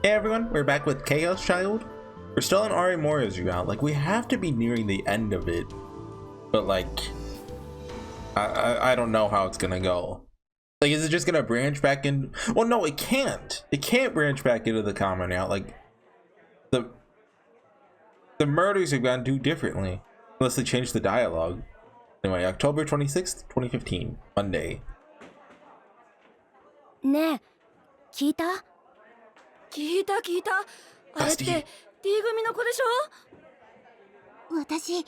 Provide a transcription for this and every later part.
Hey everyone, we're back with Chaos Child. We're still in Ari Morio's route. Like, we have to be nearing the end of it. But like, I don't know how it's gonna go. Like, is it just gonna branch back in? Well, no, it can't. It can't branch back into the common now. Like, the murders have gone do differently. Unless they change the dialogue. Anyway, October 26th, 2015, Monday. ねえ、聞いた？聞いた。あれって D 組の子でしょ？私、1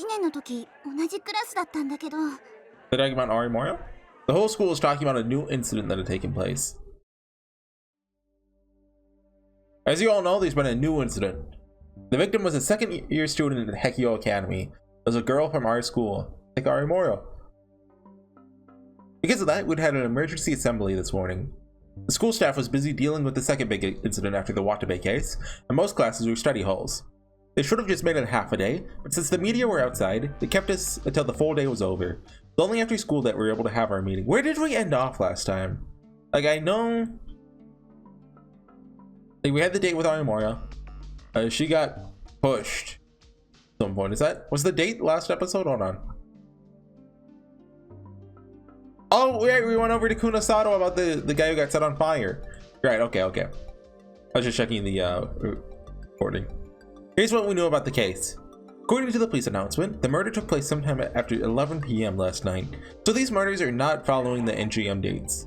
年の時同じクラスだったんだけど。They're talking about Ari Morio? The whole school is talking about a new incident that had taken place. As you all know, there's been a new incident. The victim was a second-year student at Hekio Academy. It was a girl from our school, like Ari Morio. Because of that, we'd had an emergency assembly this morning. The school staff was busy dealing with the second big incident after the Watabe case, and most classes were study halls. They should have just made it half a day, but since the media were outside, they kept us until the full day was over. It's only after school that we were able to have our meeting. Where did we end off last time? Like, I know... Like, we had the date with Ari Morio. She got pushed at some point. Was the date last episode? Hold on. Oh, we went over to Kunasato about the guy who got set on fire. Right, okay. I was just checking the recording. Here's what we knew about the case. According to the police announcement, the murder took place sometime after 11 p.m. last night. So these murders are not following the NGM dates.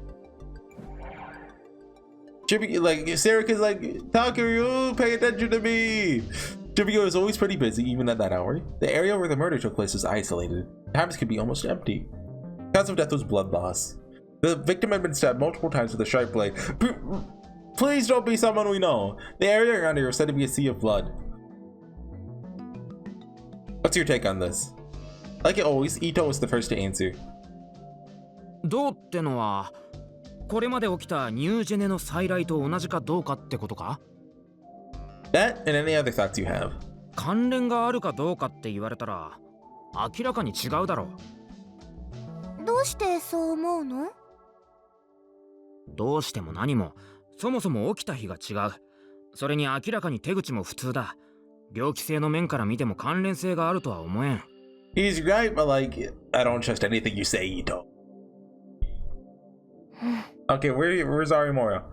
Chibi, like, Sarika's like, Takeru, pay attention to me! Chibigo is always pretty busy, even at that hour. The area where the murder took place was isolated. The house could be almost empty. The cause of death was blood loss. The victim had been stabbed multiple times with a sharp blade. Please don't be someone we know. The area around here was said to be a sea of blood. What's your take on this? Like always, Ito was the first to answer. どうってのは、これまで起きたニュージェネの再来と同じかどうかってことか? That and any other thoughts you have. 関連があるかどうかって言われたら、明らかに違うだろう。どうしてそう思うの？どうしても何も、そもそも起きた日が違う。それに明らかに手口も普通だ。猟奇性の面から見ても関連性があるとは思えん。He's right, but like, I don't trust anything you say, Ito. Okay, where's Ari Morio?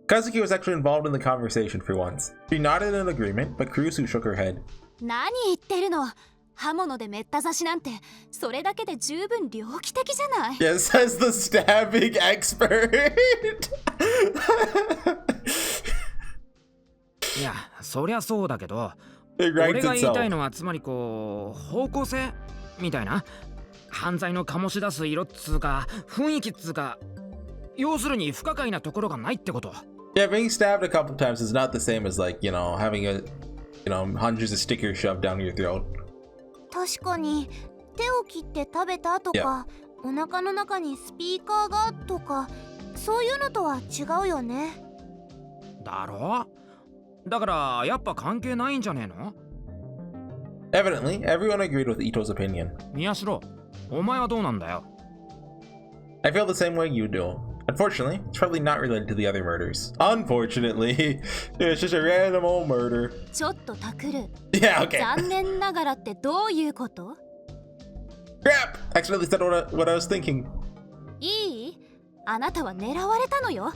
Kazuki was actually involved in the conversation for once. She nodded in agreement, but Kurusu shook her head. 何言ってるの？刃物でめった刺しなんてそれだけで十分猟奇的じゃない？ Yes, says the stabbing expert. いや、そりゃそうだけど、 It writes 俺が言いたい itself. のはつまりこう方向性みたいな、犯罪の醸し出す色っつうか雰囲気っつうか、要するに不可解なところがないってこと。 Yeah, being stabbed a couple times is not the same as like, you know, having hundreds of stickers shoved down your throat. 確かに手を切って食べたとか、お腹の中にスピーカーがとか、そういうのとは違うよね。だろ？だからやっぱ関係ないんじゃねえの？ Evidently, everyone agreed with Ito's opinion. 宮代、お前はどうなんだよ？ I feel the same way you do. Unfortunately, it's probably not related to the other murders. Unfortunately, it's just a random old murder. ちょっとタクル。 Yeah, okay. 残念ながらってどういうこと？ Crap! Accidentally said what I was thinking. いい？あなたは狙われたのよ。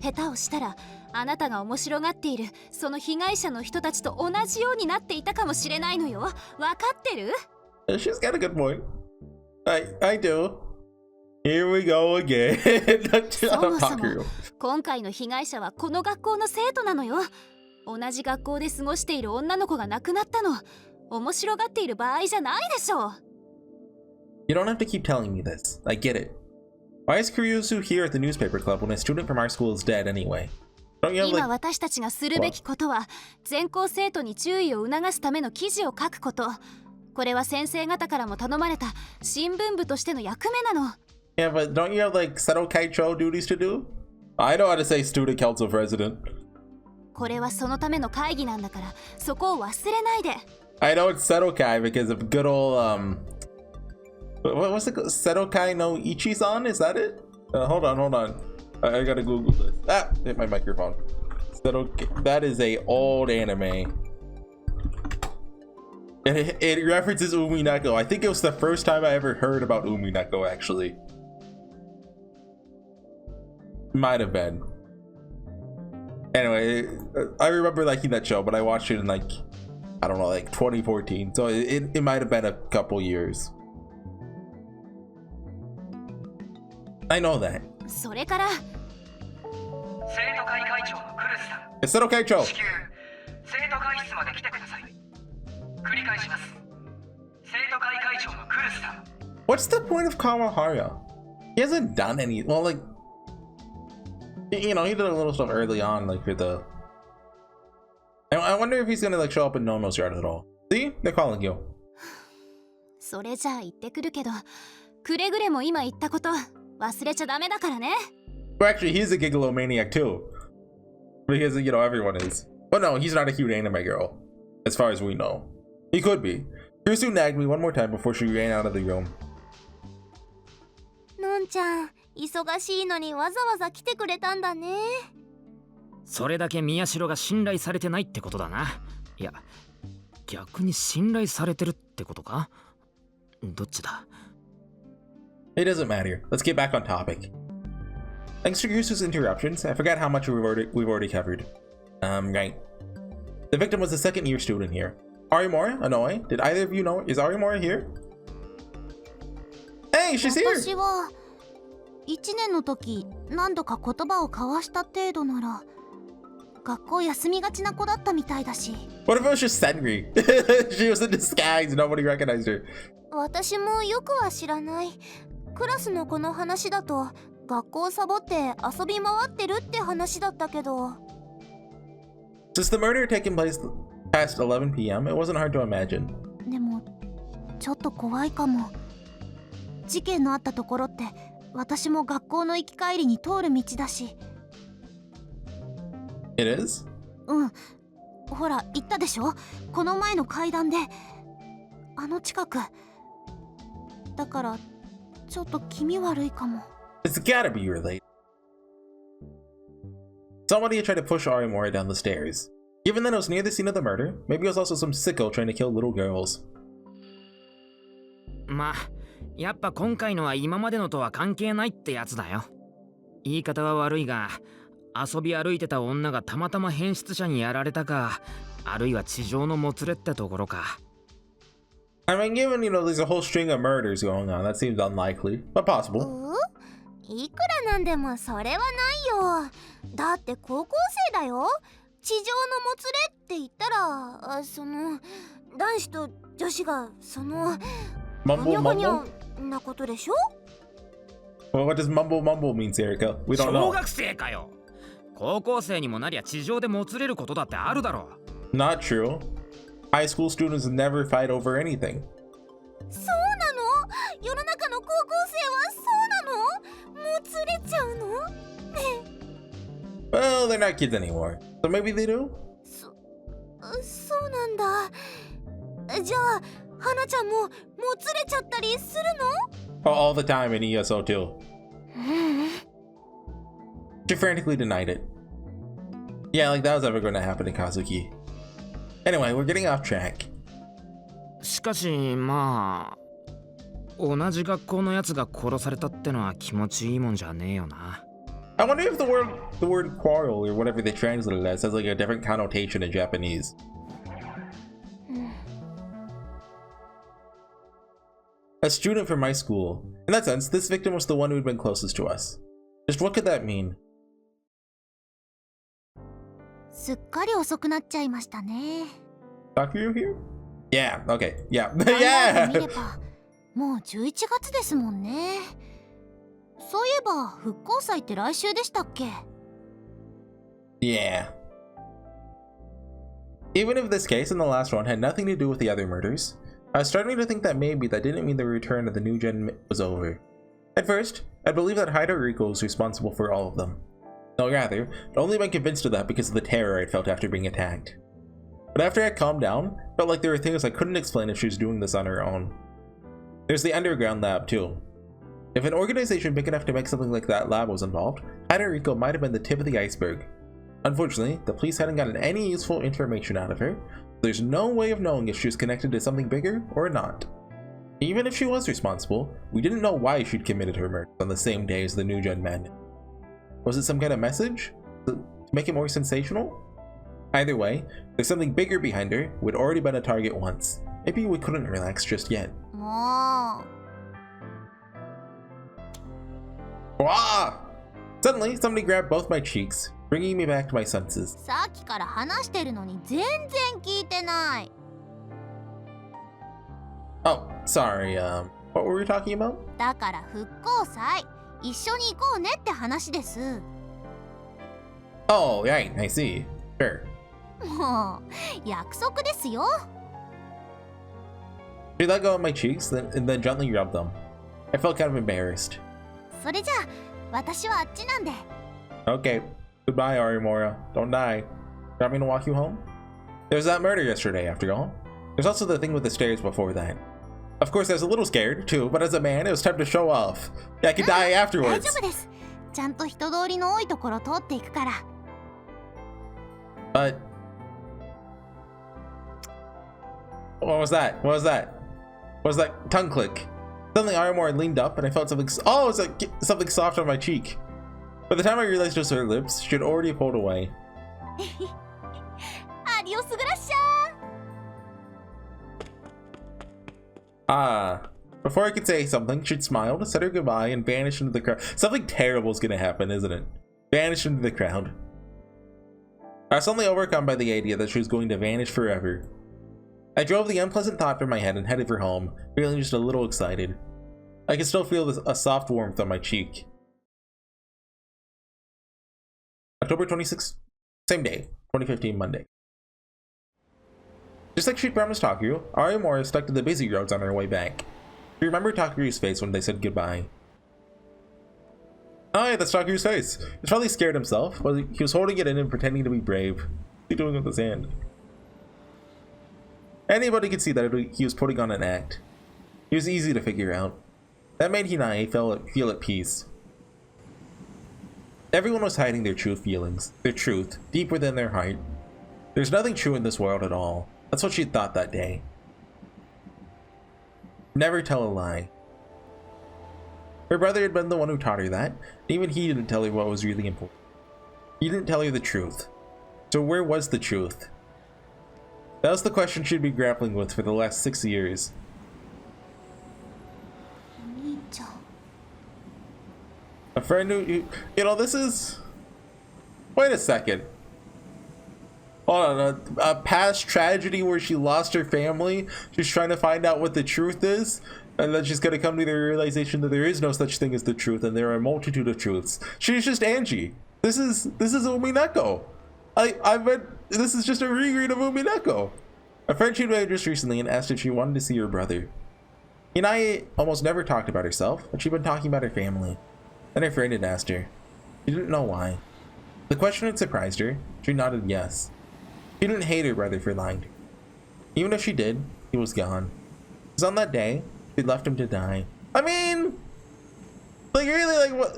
下手をしたらあなたが面白がっているその被害者の人たちと同じようになっていたかもしれないのよ。わかってる？ She's got a good point. I do. Here we go again. そもそも今回の被害者はこの学校の生徒なのよ。同じ学校で過ごしている女の子が亡くなったの。面白がっている場合じゃないでしょ。 You don't have to keep telling me this. I get it. Why is Kuryusu here at the newspaper club when a student from our school is dead anyway? Don't you have 今 like... 私たちがするべきことは全校生徒に注意を促すための記事を書くこと。これは先生方からも頼まれた新聞部としての役目なの。 Yeah, but don't you have like Seto Kaicho duties to do? I know how to say student council president. これはそのための会議なんだからそこを忘れないで。 I know it's Seto-kai because of good old what's it called? Seto-kai no Ichi-san? Is that it? Hold on. I gotta Google this. Ah, hit my microphone. That is a old anime. It references Umineko. I think it was the first time I ever heard about Umineko, actually. Might have been. Anyway, I remember liking that show, but I watched it in like, I don't know, like 2014. So it might have been a couple years. I know that. それから 生徒会会長のクルスさん、 It's not okay, Joe. 至急生徒会室まで来てください。繰り返します。生徒会会長のクルスさん。 What's the point of Kawahara? He hasn't done any. Well, like, you know, he did a little stuff early on, like for the. I wonder if he's gonna like show up in Nono's yard at all. See, they're calling you. それじゃあ言ってくるけど、くれぐれも今言ったこと忘れちゃダメだからね。 Well, actually, he's a Gigolomaniac too. But he isn't, you know, everyone is. But no, he's not a cute anime girl, as far as we know. He could be. Kirsu nagged me one more time before she ran out of the room. のんちゃん、忙しいのにわざわざ来てくれたんだね。それだけ宮代が信頼されてないってことだな。いや、逆に信頼されてるってことか？どっちだ？ It doesn't matter. Let's get back on topic. Thanks to Kirsu's interruptions, I forgot how much we've already covered. Right. The victim was a second-year student here. Arimora? Anoe? Did either of you know? Is Arimora here? Hey, she's here! 私は1年の時何度か言葉を交わした程度なら学校休みがちな子だったみたいだし。 What if it was just Senri? She was in disguise. Nobody recognized her. 私もよくは知らない。クラスの子の話だと学校サボって遊び回ってるって話だったけど。 Since the murder had taken place past 11 p.m., it wasn't hard to imagine. でもちょっと怖いかも。事件のあったところって私も学校の行き帰りに通る道だし。 It is? うん。ほら言ったでしょ、この前の階段であの近くだから、ちょっと気味悪いかも。 It's gotta be related. Somebody had tried to push Arimura down the stairs. Given that it was near the scene of the murder, maybe it was also some sicko trying to kill little girls. まあ、やっぱ今回のは今までのとは関係ないってやつだよ。言い方は悪いが、遊び歩いてた女がたまたま変質者にやられたか、あるいは地上のもつれってところか。I mean, given, you know, there's a whole string of murders going on, that seems unlikely, but possible. いくらなんでもそれはないよ。だって高校生だよ。地上のもつれって言ったら、その男子と女子がその Mumble ゴニョ mumble? なことでしょ。 Well, what does mumble mumble mean, Serica? We don't 小 know. 学生かよ。高校生にもなりゃ地上でもつれることだってあるだろう。 Not true. High school students never fight over anything. そうなの？世の中の高校生はそうなの？もつれちゃうの？ね Well, they're not kids anymore. So maybe they do? そうなんだ。じゃあ、花ちゃんもつれちゃったりするの？ All the time in ESO too. She frantically denied it. Yeah, like that was ever going to happen in Kazuki. Anyway, we're getting off track. しかしまあ、同じ学校のやつが殺されたってのは気持ちいいもんじゃねえよな。I wonder if the word quarrel or whatever they translated as has like a different connotation in Japanese. A student from my school. In that sense, this victim was the one who had been closest to us. Just what could that mean? すっかり遅くなっちゃいましたね。 Takuyo here? Yeah, okay, yeah. 考えてみれ Yeah! ばもう11月ですもんね。そういえば復興祭って来週でしたっけ？ Yeah. Even if this case and the last one had nothing to do with the other murders, I was starting to think that maybe that didn't mean the return of the new gen was over. At first, I believed that Haidoriko was responsible for all of them. No, rather, I'd only been convinced of that because of the terror I'd felt after being attacked. But after I calmed down, I felt like there were things I couldn't explain if she was doing this on her own. There's the underground lab too. If an organization big enough to make something like that lab was involved, Haidoriko might have been the tip of the iceberg. Unfortunately, the police hadn't gotten any useful information out of her. There's no way of knowing if she was connected to something bigger or not. Even if she was responsible, we didn't know why she'd committed her murder on the same day as the New Gen men. Was it some kind of message? To make it more sensational? Either way, there's something bigger behind her who had already been a target once. Maybe we couldn't relax just yet. も Wah! Suddenly, somebody grabbed both my cheeks, bringing me back to my senses. うさっきから話してるのに全然聞いてない Oh, sorry, what were we talking about? だから復興祭一緒に行こうねって話です Oh, right, I see. Sure. もう約束ですよ She let go of my cheeks and then gently rubbed them. I felt kind of embarrassed. それじゃあ私はあっちなんで Okay, goodbye, Arimora. Don't die. Want me to walk you home? There was that murder yesterday, after all. There's also the thing with the stairs before that. Of course, I was a little scared, too, but as a man, it was time to show off. I could die 大 afterwards. 丈夫ですちゃんと人通りの多いところ通っていくから But... What was that? What was that? What was that tongue click? Suddenly, Arimora leaned up, and I felt something... Oh, it was like something soft on my cheek. By the time I realized it was her lips, she had already pulled away. アディオスグラッシャ Ah. Before I could say something, she'd smiled, said her goodbye, and vanished into the crowd. Something terrible is gonna happen, isn't it? Vanished into the crowd. I was suddenly overcome by the idea that she was going to vanish forever. I drove the unpleasant thought from my head and headed for home, feeling just a little excited. I could still feel a soft warmth on my cheek. October 26th, same day, 2015 Monday. Just like she'd promised Takeru, Arimora stuck to the busy roads on her way back. She remembered Takeru's face when they said goodbye. Oh yeah, that's Takeru's face. He's probably scared himself, but he was holding it in and pretending to be brave. What's he doing with his hand? Anybody could see that he was putting on an act. He was easy to figure out. That made Hinae feel at peace. Everyone was hiding their true feelings, their truth, deep within their heart. There's nothing true in this world at all. That's what she thought that day. Never tell a lie. Her brother had been the one who taught her that, and even he didn't tell her what was really important. He didn't tell her the truth. So where was the truth? That was the question she'd been grappling with for the last 6 years. お兄ちゃん A friend who, you know, this is... Wait a second. Hold on, a past tragedy where she lost her family. She's trying to find out what the truth is, and then she's gonna come to the realization that there is no such thing as the truth, and there are a multitude of truths. She's just Angie. This is Umineko. This is just a reread of Umineko. A friend she'd made just recently and asked if she wanted to see her brother. Hinae almost never talked about herself, but she'd been talking about her family. Then her friend had asked her. She didn't know why. The question had surprised her. She nodded yes. She didn't hate her brother for lying to her. Even if she did, he was gone. Because on that day, she'd left him to die. I mean, like really, like what?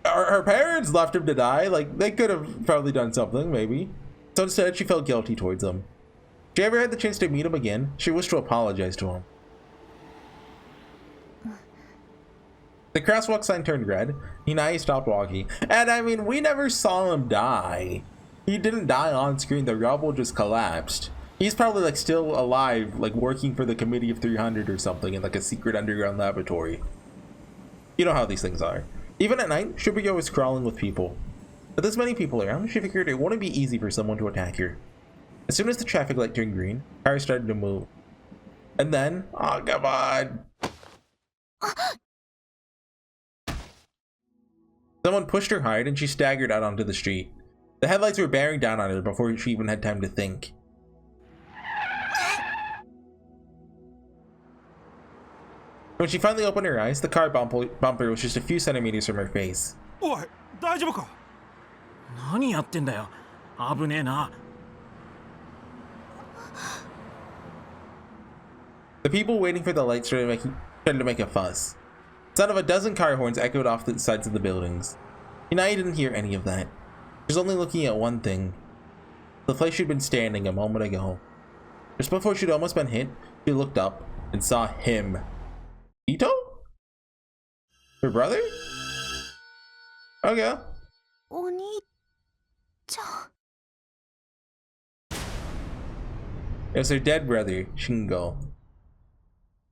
Her parents left him to die. Like they could have probably done something, maybe. So instead, she felt guilty towards him. If she ever had the chance to meet him again, she wished to apologize to him. The crosswalk sign turned red. Hinae stopped walking. And I mean, we never saw him die. He didn't die on screen. The rubble just collapsed. He's probably like still alive, like working for the Committee of 300 or something in like a secret underground laboratory. You know how these things are. Even at night, Shibuya was crawling with people. With this many people around, she figured it wouldn't be easy for someone to attack her. As soon as the traffic light turned green, cars started to move. And then, oh come on. Someone pushed her hard and she staggered out onto the street. The headlights were bearing down on her before she even had time to think. When she finally opened her eyes, the car bumper was just a few centimeters from her face. おい、大丈夫か？何やってんだよ。危ねえな。The people waiting for the lights started to make a fuss. The sound of a dozen car horns echoed off the sides of the buildings. Hinae didn't hear any of that. She's only looking at one thing. The place she'd been standing a moment ago. Just before she'd almost been hit, she looked up and saw him. Ito? Her brother? Okay. お兄ちゃん。 It was her dead brother, Shingo.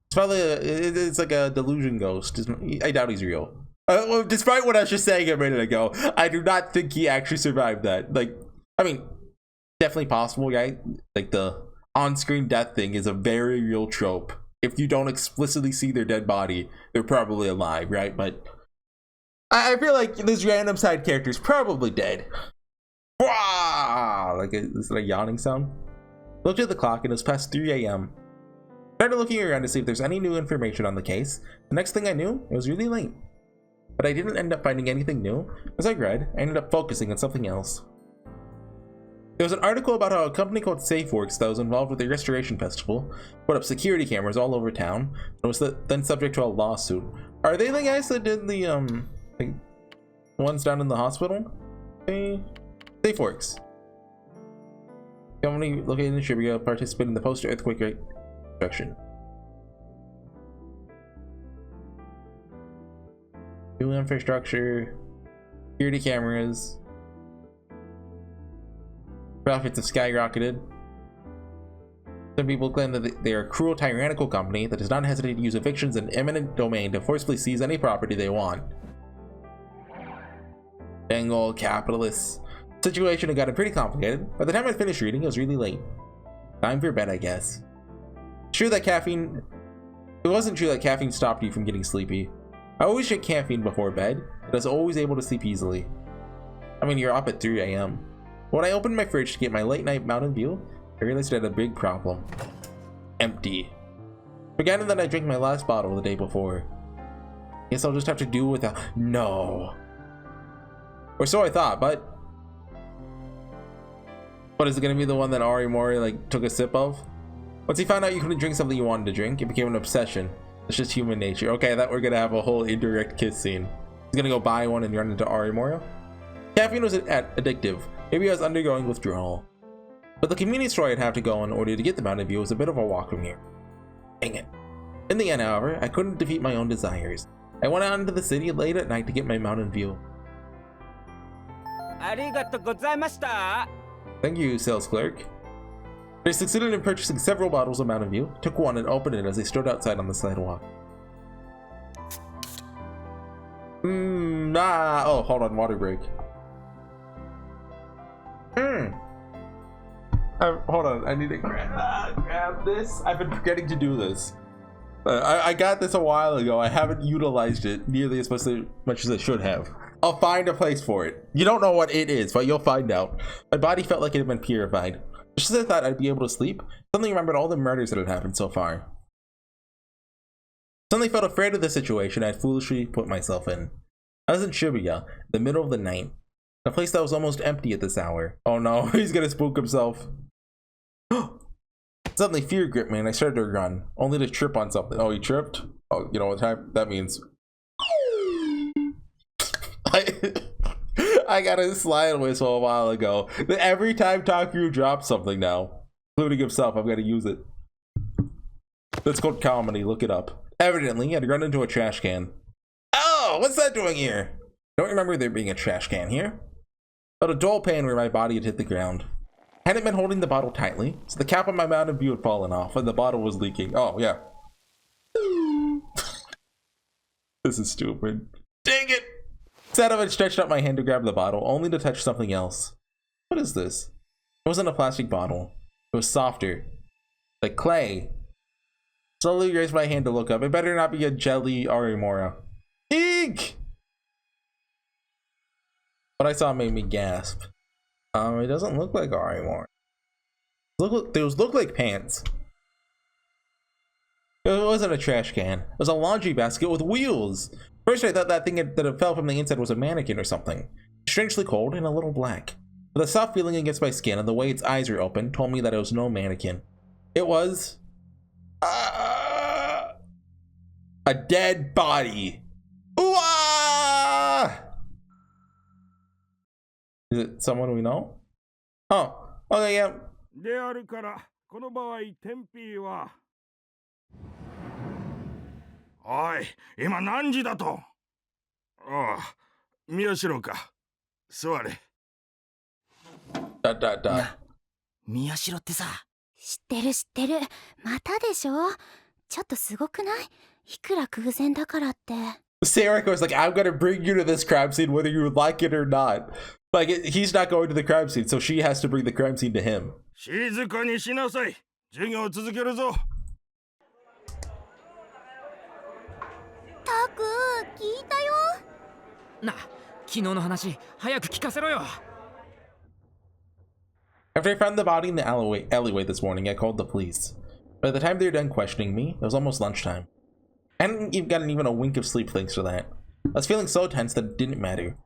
It's probably it's like a delusion ghost. I doubt he's real. Well, despite what I was just saying a minute ago, I do not think he actually survived that. Like, I mean, definitely possible, right? Like the on-screen death thing is a very real trope. If you don't explicitly see their dead body, they're probably alive, right? But I feel like this random side character is probably dead. Like, is it a yawning sound? Looked at the clock and it was past 3 a.m. Started looking around to see if there's any new information on the case. The next thing I knew, it was really late. But I didn't end up finding anything new. As I read, I ended up focusing on something else. There was an article about how a company called SafeWorks that was involved with the Restoration Festival put up security cameras all over town and was then subject to a lawsuit. Are they the guys that did the like, ones down in the hospital? SafeWorks. Company located in Shibuya participated in the post-earthquake reconstruction. New infrastructure, security cameras, profits have skyrocketed. Some people claim that they are a cruel, tyrannical company that does not hesitate to use evictions in eminent domain to forcibly seize any property they want. Dang old capitalists. The situation had gotten pretty complicated. By the time I'd finished reading, it was really late. Time for bed, I guess. It wasn't true that caffeine stopped you from getting sleepy. I always drink caffeine before bed, and I was always able to sleep easily. I mean, you're up at 3 a.m. When I opened my fridge to get my late night Mountain Dew, I realized I had a big problem. Empty. Forgetting that I drank my last bottle the day before. Guess I'll just have to do without. No. Or so I thought, but. What, is it gonna be the one that Arimori like took a sip of? Once he found out you couldn't drink something you wanted to drink, it became an obsession. It's just human nature. Okay, that we're gonna have a whole indirect kiss scene. He's gonna go buy one and run into Arimori. Caffeine was addictive. Maybe I was undergoing withdrawal. But the convenience store I'd have to go in order to get the Mountain Dew was a bit of a walk from here. Dang it. In the end, however, I couldn't defeat my own desires. I went out into the city late at night to get my Mountain Dew. Thank you, sales clerk. They succeeded in purchasing several bottles of Mountain Dew, took one and opened it as they stood outside on the sidewalk. Oh, hold on, water break. Hold on, I need to grab this. I've been forgetting to do this. I got this a while ago. I haven't utilized it nearly as much as I should have. I'll find a place for it. You don't know what it is, but you'll find out. My body felt like it had been purified. Just as I thought I'd be able to sleep, suddenly remembered all the murders that had happened so far. Suddenly felt afraid of the situation I had foolishly put myself in. I was in Shibuya, in the middle of the night, a place that was almost empty at this hour. Oh no, he's gonna spook himself. Suddenly fear gripped me and I started to run, only to trip on something. Oh, he tripped? Oh, you know what that means. I got a slide whistle a while ago. Every time Takeru drops something now, including himself, I'm gonna use it. That's called comedy, look it up. Evidently, I'd run into a trash can. Oh, what's that doing here? Don't remember there being a trash can here. Felt a dull pain where my body had hit the ground. I hadn't been holding the bottle tightly, so the cap on my Mountain Dew had fallen off and the bottle was leaking. Oh, yeah. This is stupid. Dang it! Instead of it, stretched out my hand to grab the bottle, only to touch something else. What is this? It wasn't a plastic bottle. It was softer. Like clay. Slowly raised my hand to look up. It better not be a jelly Arimori. Eek! What I saw made me gasp. It doesn't look like Arimori. Those look like pants. It wasn't a trash can. It was a laundry basket with wheels. First I thought that thing that fell from the inside was a mannequin or something. Strangely cold and a little black. But the soft feeling against my skin and the way its eyes were open told me that it was no mannequin. It was a dead body. Ooh, Is it someone we know? Oh, okay, yeah. であるから、この場合、テンピーは。おい、今何時だと。ああ、宮代か。座れ。宮代ってさ。知ってる知ってる。またでしょ。ちょっとすごくない？いくら空前だからって。Sarek was like, I'm gonna bring you to this crime scene whether you like it or not. Like, he's not going to the crime scene, so she has to bring the crime scene to him. 静かにしなさい。授業を続けるぞ。タク、聞いたよ。な、昨日の話早く聞かせろよ。After I found the body in the alleyway this morning, I called the police. By the time they were done questioning me, it was almost lunchtime. I hadn't even gotten even a wink of sleep thanks to that. I was feeling so tense that it didn't matter.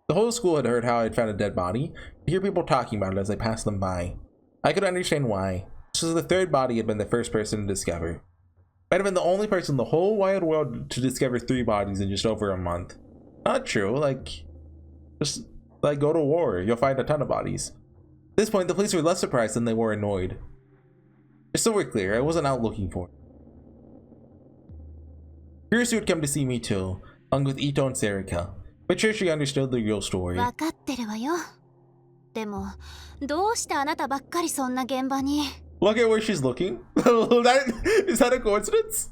The whole school had heard how I had found a dead body. I hear people talking about it as I passed them by. I could understand why. This was the third body I'd been the first person to discover. I'd have been the only person in the whole wide world to discover 3 bodies in just over a month. Not true, just go to war, you'll find a ton of bodies. At this point, the police were less surprised than they were annoyed. Just so we're clear, I wasn't out looking for it. Hirsu had come to see me too, along with Ito and Serika. But sure she understood the real story. わかってるわよ。でも、どうしてあなたばっかりそんな現場に。Look at where she's looking. Is that a coincidence?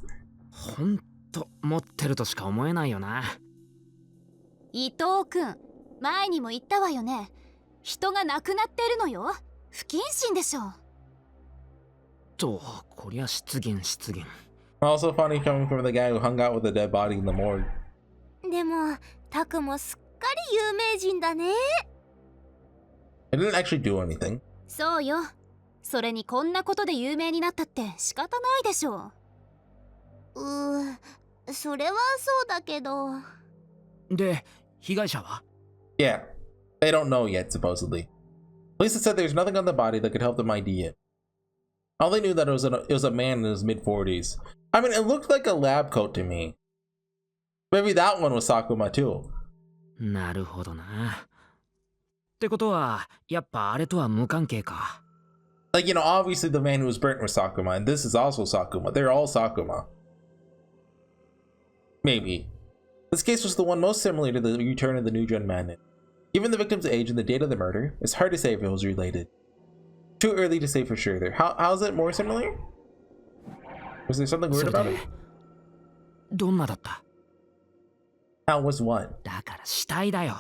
ほんと持ってるとしか思えないよな。伊藤くん、前にも言ったわよね。人が亡くなってるのよ。不謹慎でしょ。と、こりゃ失言。Also funny coming from the guy who hung out with the dead body in the morgue. でも、タクもすっかり有名人だね。I didn't actually do anything. そうよ。それにこんなことで有名になったって仕方ないでしょ。それはそうだけど。で、被害者は？ Yeah, they don't know yet, supposedly. Police had said there's nothing on the body that could help them ID it. All they knew that it was a man in his mid-40s. I mean, it looked like a lab coat to me. Maybe that one was Sakuma too. なるほどな。ってことは、やっぱあれとは無関係か。Like, obviously the man who was burnt was Sakuma, and this is also Sakuma. They're all Sakuma. Maybe. This case was the one most similar to the return of the New Gen Madness. Given the victim's age and the date of the murder, it's hard to say if it was related. Too early to say for sure there. How is it more similar? Was there something weird about it? どんなだった？ How was what? だから死体だよ。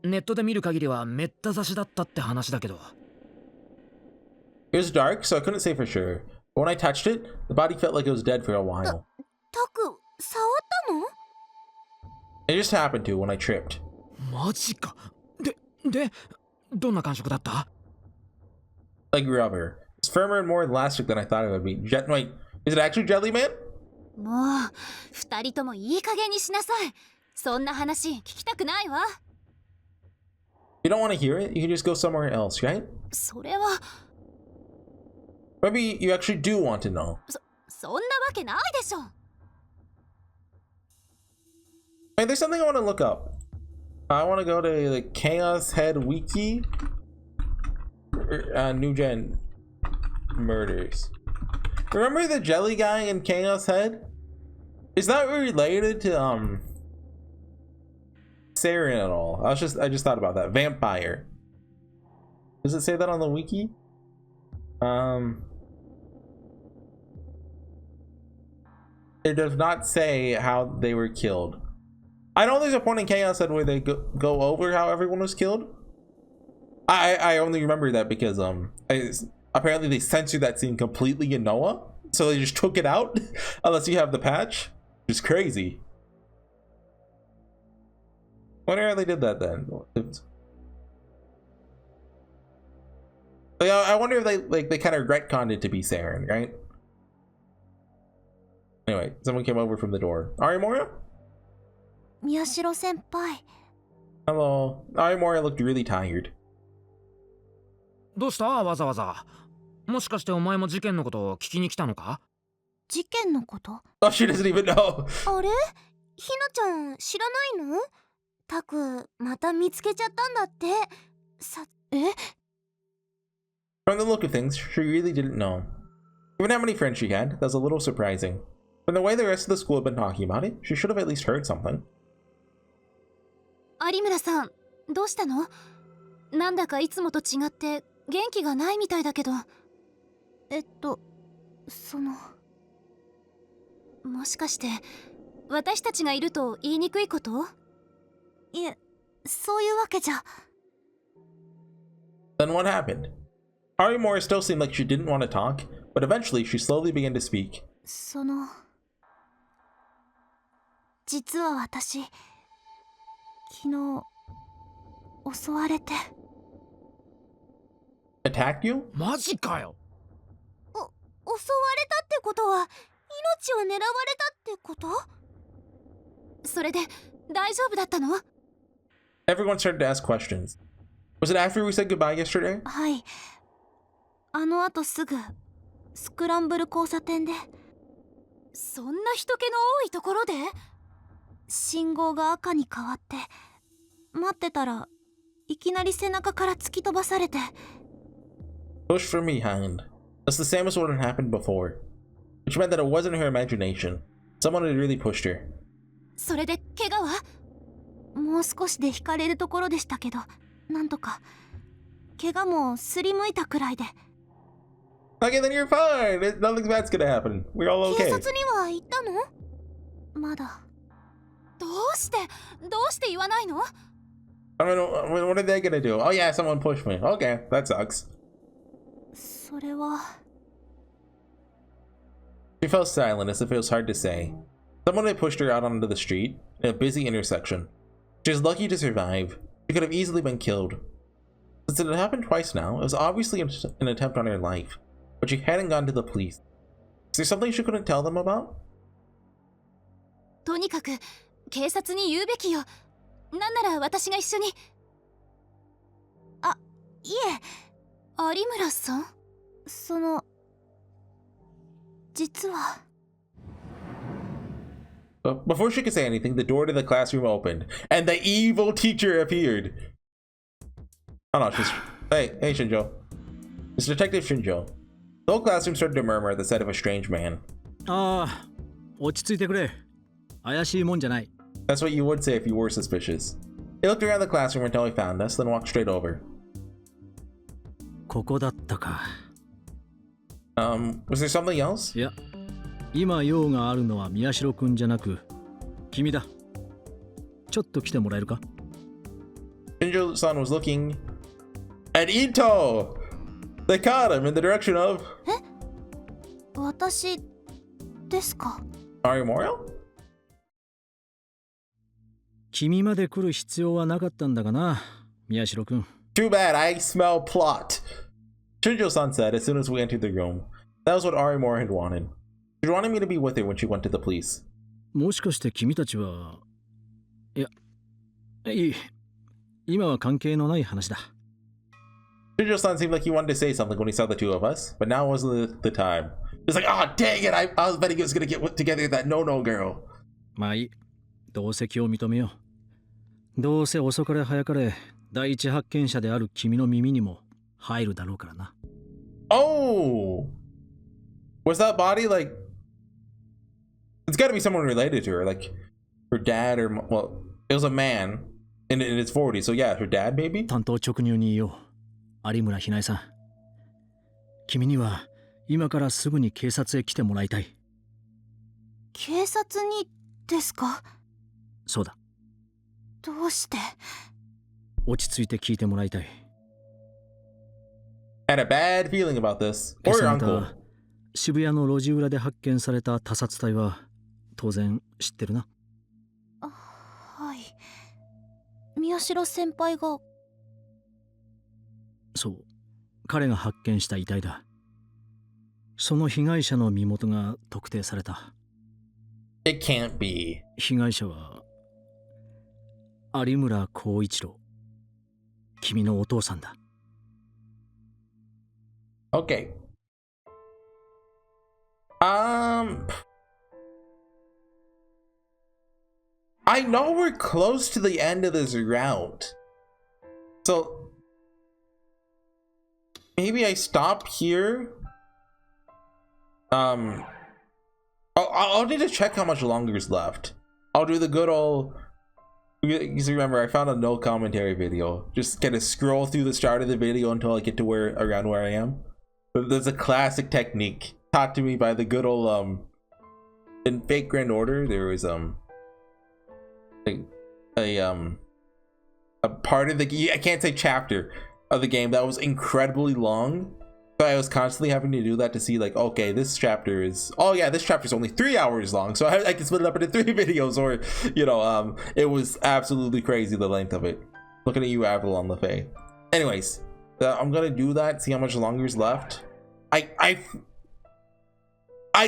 ネットで見る限りはめった刺しだったって話だけど。It was dark, so I couldn't say for sure. But when I touched it, the body felt like it was dead for a while. タク、触ったの？ It just happened to when I tripped. マジか。で、どんな感触だった？ Like rubber. It's firmer and more elastic than I thought it would be. Wait, is it actually Jelly Man? もう、二人ともいい加減にしなさい。そんな話聞きたくないわ。You don't want to hear it? You can just go somewhere else, right? それは。Maybe you actually do want to know. そんなわけないでしょ。Hey, there's something I want to look up. I want to go to the Chaos Head Wiki. New Gen murders. Remember the jelly guy in Chaos Head? Is that related to Saren at all? I just thought about that. Vampire. Does it say that on the wiki? It does not say how they were killed. I know there's a point in Chaos Head where they go over how everyone was killed. I only remember that because apparently they censored that scene completely in Noah, so they just took it out unless you have the patch, which is crazy. Wonder how they did that then. I wonder if they kind of retconned it to be Saren, right? Anyway, someone came over from the door. Arimora? 宮代先輩。 Hello. Arimora looked really tired. どうしたわざわざ。もしかしてお前も事件のことを聞きに来たのか？事件のこと？ Oh, she doesn't even know. あれ？ひなちゃん知らないの？タクまた見つけちゃったんだって。From the look of things, she really didn't know. Given how many friends she had, that was a little surprising. From the way the rest of the school had been talking about it, she should have at least heard something. 有村さん、どうしたの？なんだかいつもと違って元気がないみたいだけど。もしかして私たちがいると言いにくいこと？いえ、そういうわけじゃ。Then what happened? Arimura still seemed like she didn't want to talk, but eventually she slowly began to speak. 実は私、昨日襲われて。Attacked you? マジかよ。襲われたってことは命を狙われたってこと？それで大丈夫だったの？ Everyone started to ask questions. Was it after we said goodbye yesterday? はい。あの後すぐスクランブル交差点で。そんな人気の多いところで？信号が赤に変わって待ってたらいきなり背中から突き飛ばされて。Push for me, Hind. That's the same as what had happened before. Which meant that it wasn't her imagination. Someone had really pushed her. それで怪我は？もう少しで引かれるところでしたけど、なんとか。怪我もすりむいたくらいで。Okay, then you're fine. Nothing bad's gonna happen. We're all 警 okay. 察には行ったの？まだ。どうして言わないの？ I mean, what are they gonna do? Oh yeah, someone pushed me. Okay, that sucks. それは。She fell silent as if it was hard to say. Someone had pushed her out onto the street in a busy intersection. She was lucky to survive. She could have easily been killed. Since it had happened twice now, it was obviously an attempt on her life, but she hadn't gone to the police. Is there something she couldn't tell them about? とにかく警察に言うべきよ。なんなら私が一緒に。いえ。有村さん？実は。But before she could say anything, the door to the classroom opened, and the evil teacher appeared. Oh no, she's... Hey, Shinjo. It's Detective Shinjo. The whole classroom started to murmur at the sight of a strange man. ああ、落ち着いてくれ。怪しいもんじゃない。That's what you would say if you were suspicious. He looked around the classroom until he found us, then walked straight over. ここだったか。Was there something else? いや、今用があるのは宮代くんじゃなく、君だ。ちょっと来てもらえるか？ Shinjo-san was looking at Ito! They caught him in the direction of... 私ですか？ Arimura? 君まで来る必要はなかったんだがな、宮代くん。Too bad, I smell plot. Shinjo-san said as soon as we entered the room. That was what Arimura had wanted. She wanted me to be with her when she went to the police. もしかして君たちは。いや、いい。今は関係のない話だ。Shinjo-san seemed like he wanted to say something when he saw the two of us, but now wasn't the time. He was like, oh, dang it, I was betting he was gonna get together with that no-no girl. まあいい。同席を認めよう。どうせ遅かれ早かれ、第一発見者である君の耳にも入るだろうからな。Oh! Was that body like... It's gotta be someone related to her, like her dad or... Well, it was a man in his 40s, so yeah, her dad maybe? 担当直入に言おう。有村ひなえさん。君には今からすぐに警察へ来てもらいたい。警察にですか？そうだ。どうして？落ち着いて聞いてもらいたい。Had a bad feeling about this. 今 Or 朝 your また uncle. 渋谷の路地裏で発見された他殺体は当然知ってるな。はい。宮代先輩が。そう。彼が発見した遺体だ。その被害者の身元が特定された。It can't be. 被害者は有村光一郎。君のお父さんだ。Okay. I know we're close to the end of this route. So maybe I stop here. I'll need to check how much longer is left. I'll do the good old, because remember I found a no commentary video. Just kind of scroll through the start of the video until I get to around where I am. But there's a classic technique taught to me by the good old in Fate Grand Order. There was a part of the, I can't say chapter of the game that was incredibly long. So I was constantly having to do that to see like, okay, this chapter is, oh yeah, this chapter is only 3 hours long, so I can split it up into 3 videos, or you know, it was absolutely crazy the length of it. Looking at you, Avalon LaFay. Anyways, I'm gonna do that, see how much longer is left. I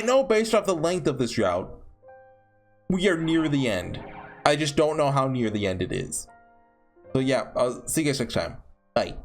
know based off the length of this route, we are near the end. I just don't know how near the end it is. So yeah, I'll see you guys next time. Bye.